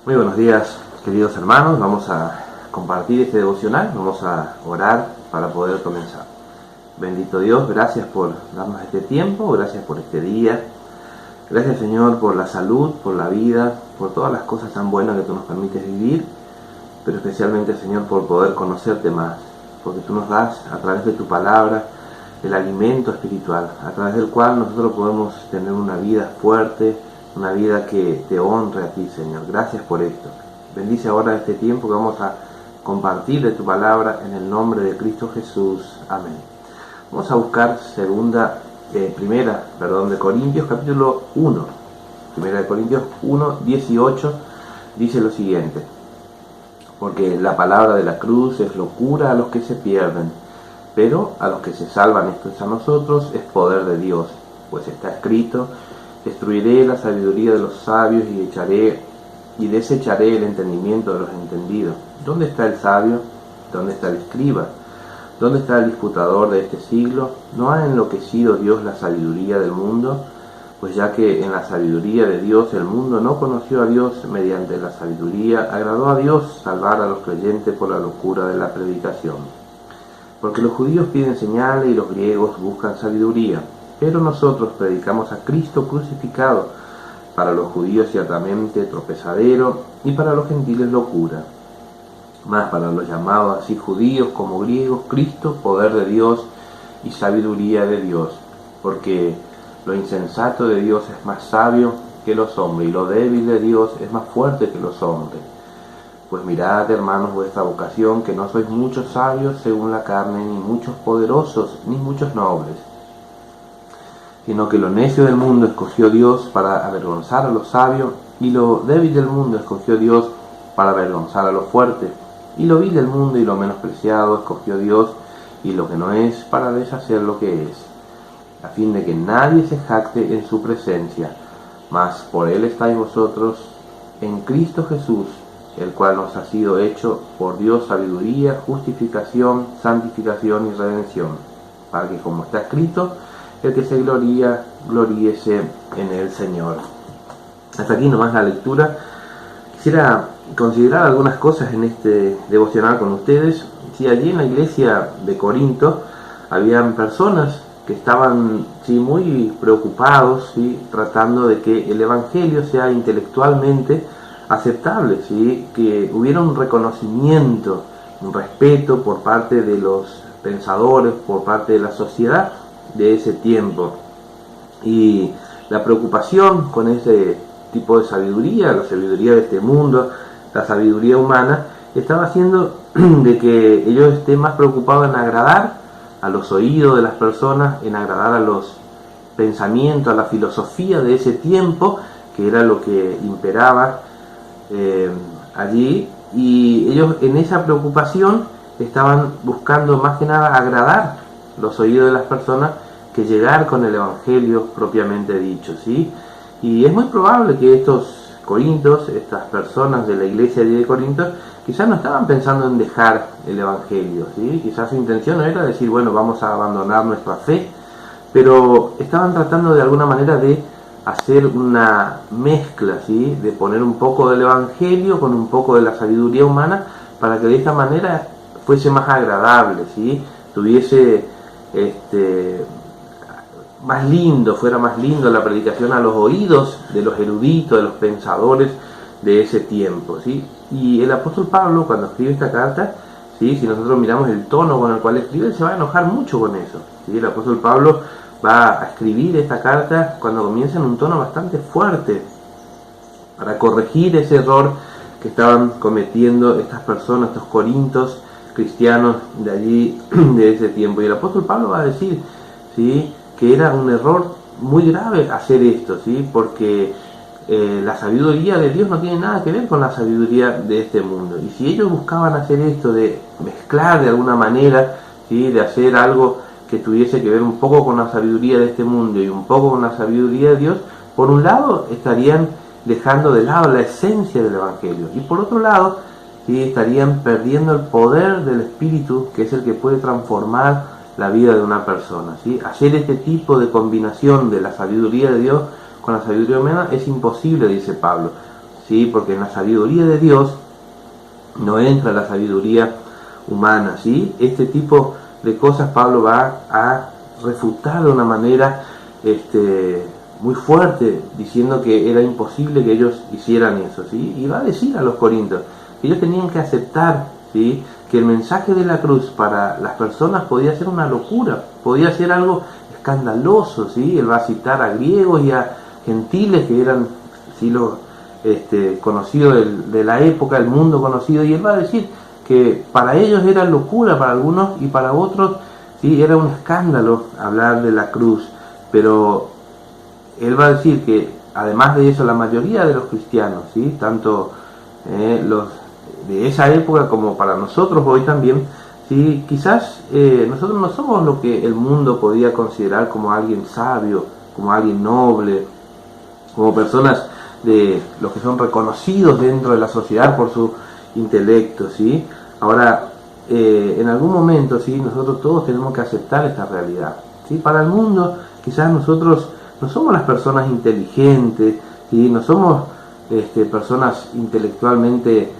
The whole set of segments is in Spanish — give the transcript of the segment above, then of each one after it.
Muy buenos días, queridos hermanos. Vamos a compartir este devocional, vamos a orar para poder comenzar. Bendito Dios, gracias por darnos este tiempo, gracias por este día. Gracias, Señor, por la salud, por la vida, por todas las cosas tan buenas que tú nos permites vivir, pero especialmente, Señor, por poder conocerte más, porque tú nos das a través de tu palabra el alimento espiritual, a través del cual nosotros podemos tener una vida fuerte, una vida que te honre a ti, Señor. Gracias por esto. Bendice ahora este tiempo que vamos a compartir de tu palabra en el nombre de Cristo Jesús. Amén. Vamos a buscar primera de Corintios, capítulo 1. Primera de Corintios 1, 18, dice lo siguiente: porque la palabra de la cruz es locura a los que se pierden, pero a los que se salvan, esto es a nosotros, es poder de Dios. Pues está escrito: destruiré la sabiduría de los sabios y desecharé el entendimiento de los entendidos. ¿Dónde está el sabio? ¿Dónde está el escriba? ¿Dónde está el disputador de este siglo? ¿No ha enloquecido Dios la sabiduría del mundo? Pues ya que en la sabiduría de Dios el mundo no conoció a Dios, mediante la sabiduría agradó a Dios salvar a los creyentes por la locura de la predicación. Porque los judíos piden señales y los griegos buscan sabiduría. Pero nosotros predicamos a Cristo crucificado, para los judíos ciertamente tropezadero, y para los gentiles locura. Mas para los llamados así judíos como griegos, Cristo, poder de Dios y sabiduría de Dios. Porque lo insensato de Dios es más sabio que los hombres, y lo débil de Dios es más fuerte que los hombres. Pues mirad, hermanos, vuestra vocación, que no sois muchos sabios según la carne, ni muchos poderosos, ni muchos nobles, sino que lo necio del mundo escogió Dios para avergonzar a los sabios, y lo débil del mundo escogió Dios para avergonzar a los fuertes, y lo vil del mundo y lo menospreciado escogió Dios, y lo que no es, para deshacer lo que es, a fin de que nadie se jacte en su presencia. Mas por él estáis vosotros en Cristo Jesús, el cual nos ha sido hecho por Dios sabiduría, justificación, santificación y redención, para que, como está escrito, el que se gloría, gloríese en el Señor. Hasta aquí nomás la lectura. Quisiera considerar algunas cosas en este devocional con ustedes. Si allí en la iglesia de Corinto habían personas que estaban muy preocupados, tratando de que el Evangelio sea intelectualmente aceptable, que hubiera un reconocimiento, un respeto por parte de los pensadores, por parte de la sociedad de ese tiempo. Y la preocupación con ese tipo de sabiduría, la sabiduría de este mundo, la sabiduría humana, estaba haciendo de que ellos estén más preocupados en agradar a los oídos de las personas, en agradar a los pensamientos, a la filosofía de ese tiempo, que era lo que imperaba allí, y ellos en esa preocupación estaban buscando más que nada agradar los oídos de las personas que llegar con el Evangelio propiamente dicho, Y es muy probable que estos corintios, estas personas de la iglesia de Corinto, quizás no estaban pensando en dejar el Evangelio, Quizás su intención no era decir, bueno, vamos a abandonar nuestra fe, pero estaban tratando de alguna manera de hacer una mezcla, de poner un poco del Evangelio con un poco de la sabiduría humana, para que de esta manera fuese más agradable, tuviese fuera más lindo la predicación a los oídos de los eruditos, de los pensadores de ese tiempo, Y el apóstol Pablo, cuando escribe esta carta, si nosotros miramos el tono con el cual escribe, él se va a enojar mucho con eso, El apóstol Pablo va a escribir esta carta cuando comienza en un tono bastante fuerte, para corregir ese error que estaban cometiendo estas personas, estos corintios cristianos de allí, de ese tiempo. Y el apóstol Pablo va a decir, que era un error muy grave hacer esto, porque la sabiduría de Dios no tiene nada que ver con la sabiduría de este mundo. Y si ellos buscaban hacer esto de mezclar de alguna manera, de hacer algo que tuviese que ver un poco con la sabiduría de este mundo y un poco con la sabiduría de Dios, por un lado estarían dejando de lado la esencia del Evangelio, y por otro lado estarían perdiendo el poder del Espíritu, que es el que puede transformar la vida de una persona. Hacer este tipo de combinación de la sabiduría de Dios con la sabiduría humana es imposible, dice Pablo. ¿sí? Porque en la sabiduría de Dios no entra la sabiduría humana, ¿sí? Este tipo de cosas Pablo va a refutar de una manera muy fuerte, diciendo que era imposible que ellos hicieran eso, ¿sí? Y va a decir a los corintios que ellos tenían que aceptar, ¿sí?, que el mensaje de la cruz para las personas podía ser una locura, podía ser algo escandaloso, ¿sí? Él va a citar a griegos y a gentiles que eran, ¿sí?, los conocidos de la época, el mundo conocido, y él va a decir que para ellos era locura, para algunos, y para otros, ¿sí?, era un escándalo hablar de la cruz. Pero él va a decir que además de eso, la mayoría de los cristianos, ¿sí?, tanto los de esa época como para nosotros hoy también, ¿sí?, quizás nosotros no somos lo que el mundo podía considerar como alguien sabio, como alguien noble, como personas de los que son reconocidos dentro de la sociedad por su intelecto, ¿sí? Ahora, en algún momento, ¿sí?, nosotros todos tenemos que aceptar esta realidad, ¿sí? Para el mundo, quizás nosotros no somos las personas inteligentes, ¿sí?, no somos personas intelectualmente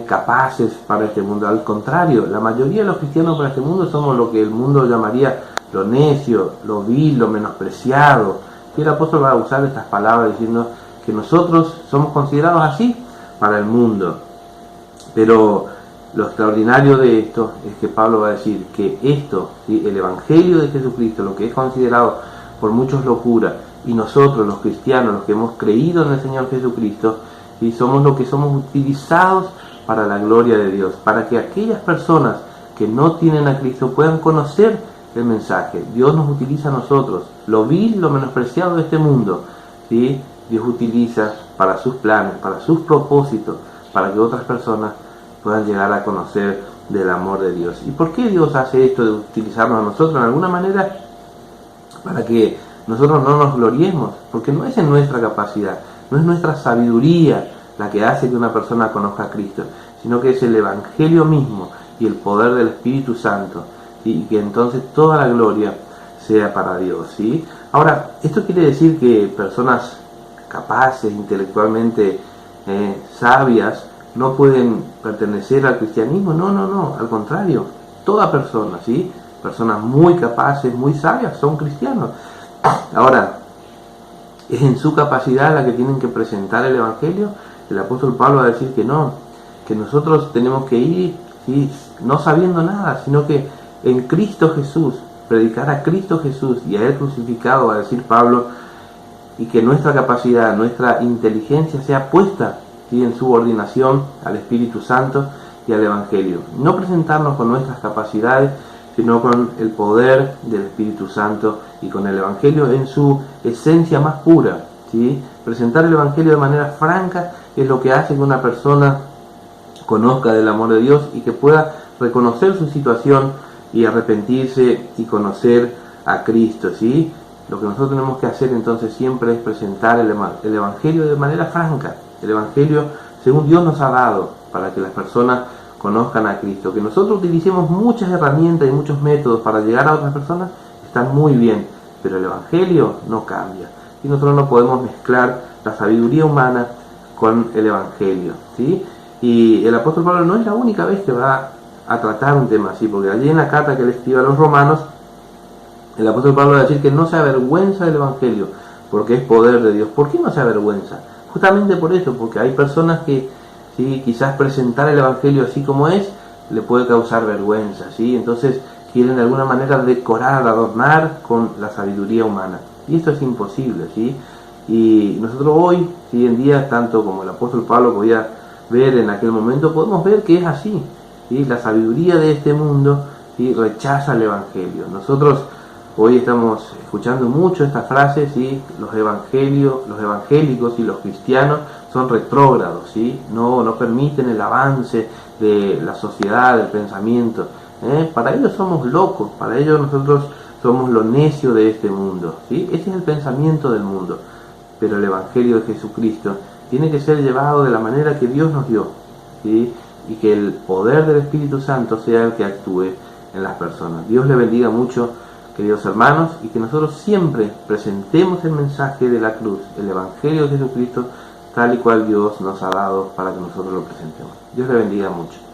capaces para este mundo. Al contrario, la mayoría de los cristianos para este mundo somos lo que el mundo llamaría lo necio, lo vil, lo menospreciado. Y el apóstol va a usar estas palabras diciendo que nosotros somos considerados así para el mundo. Pero lo extraordinario de esto es que Pablo va a decir que esto, ¿sí?, el Evangelio de Jesucristo, lo que es considerado por muchos locura, y nosotros los cristianos, los que hemos creído en el Señor Jesucristo, ¿sí?, somos los que somos utilizados para la gloria de Dios, para que aquellas personas que no tienen a Cristo puedan conocer el mensaje. Dios nos utiliza a nosotros, lo vil, lo menospreciado de este mundo, ¿sí?, Dios utiliza para sus planes, para sus propósitos, para que otras personas puedan llegar a conocer del amor de Dios. ¿Y por qué Dios hace esto de utilizarnos a nosotros? En alguna manera, para que nosotros no nos gloriemos, porque no es en nuestra capacidad, no es nuestra sabiduría la que hace que una persona conozca a Cristo, sino que es el Evangelio mismo y el poder del Espíritu Santo, ¿sí?, y que entonces toda la gloria sea para Dios, ¿sí? Ahora, esto quiere decir que personas capaces, intelectualmente sabias, no pueden pertenecer al cristianismo. No, al contrario, toda persona, ¿sí?, personas muy capaces, muy sabias, son cristianos. Ahora, es en su capacidad la que tienen que presentar el Evangelio. El apóstol Pablo va a decir que no, que nosotros tenemos que ir, ¿sí?, no sabiendo nada, sino que en Cristo Jesús, predicar a Cristo Jesús y a Él crucificado, va a decir Pablo, y que nuestra capacidad, nuestra inteligencia sea puesta, ¿sí?, en subordinación al Espíritu Santo y al Evangelio. No presentarnos con nuestras capacidades, sino con el poder del Espíritu Santo y con el Evangelio en su esencia más pura, ¿sí? Presentar el Evangelio de manera franca es lo que hace que una persona conozca del amor de Dios y que pueda reconocer su situación y arrepentirse y conocer a Cristo, ¿sí? Lo que nosotros tenemos que hacer entonces siempre es presentar el Evangelio de manera franca, el Evangelio según Dios nos ha dado, para que las personas conozcan a Cristo. Que nosotros utilicemos muchas herramientas y muchos métodos para llegar a otras personas, están muy bien, pero el Evangelio no cambia. Y nosotros no podemos mezclar la sabiduría humana con el Evangelio, ¿sí? Y el apóstol Pablo no es la única vez que va a tratar un tema así, porque allí en la carta que le escribe a los romanos, el apóstol Pablo va a decir que no se avergüenza del Evangelio, porque es poder de Dios. ¿Por qué no se avergüenza? Justamente por eso, porque hay personas que, ¿sí?, quizás presentar el Evangelio así como es, le puede causar vergüenza, ¿sí? Entonces quieren de alguna manera decorar, adornar con la sabiduría humana. Y esto es imposible, ¿sí? Y nosotros hoy, ¿sí?, en día, tanto como el apóstol Pablo podía ver en aquel momento, podemos ver que es así, ¿sí? La sabiduría de este mundo, ¿sí?, rechaza el Evangelio. Nosotros hoy estamos escuchando mucho esta frase, ¿sí? Los evangélicos y los cristianos son retrógrados, ¿sí? No permiten el avance de la sociedad, del pensamiento. Para ellos somos locos, para ellos nosotros somos lo necio de este mundo, ¿sí? Ese es el pensamiento del mundo. Pero el Evangelio de Jesucristo tiene que ser llevado de la manera que Dios nos dio, ¿sí? Y que el poder del Espíritu Santo sea el que actúe en las personas. Dios le bendiga mucho, queridos hermanos, y que nosotros siempre presentemos el mensaje de la cruz, el Evangelio de Jesucristo, tal y cual Dios nos ha dado para que nosotros lo presentemos. Dios le bendiga mucho.